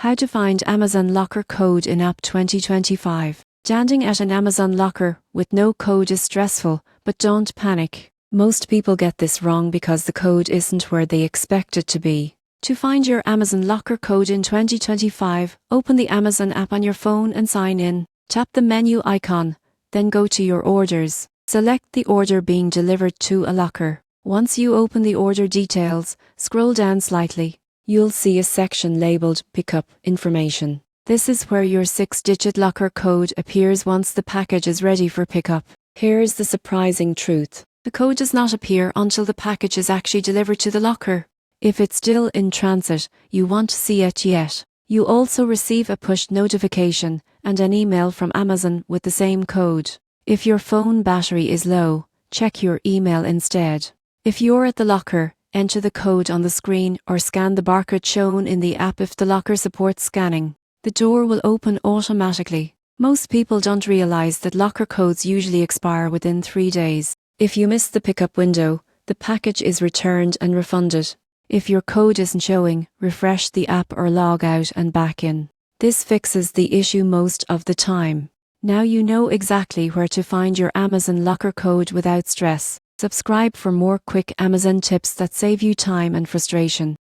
How to find Amazon locker code in app 2025. Standing at an Amazon locker with no code is stressful, but don't panic. Most people get this wrong because the code isn't where they expect it to be. To find your Amazon locker code in 2025, open the Amazon app on your phone and sign in. Tap the menu icon, then go to your orders. Select the order being delivered to a locker. Once you open the order details, scroll down slightly. You'll see a section labeled Pickup Information. This is where your 6-digit locker code appears once the package is ready for pickup. Here's the surprising truth. The code does not appear until the package is actually delivered to the locker. If it's still in transit, you won't see it yet. You also receive a push notification and an email from Amazon with the same code. If your phone battery is low, check your email instead. If you're at the locker, enter the code on the screen or scan the barcode shown in the app if the locker supports scanning. The door will open automatically. Most people don't realize that locker codes usually expire within 3 days. If you miss the pickup window, the package is returned and refunded. If your code isn't showing, refresh the app or log out and back in. This fixes the issue most of the time. Now you know exactly where to find your Amazon locker code without stress. Subscribe for more quick Amazon tips that save you time and frustration.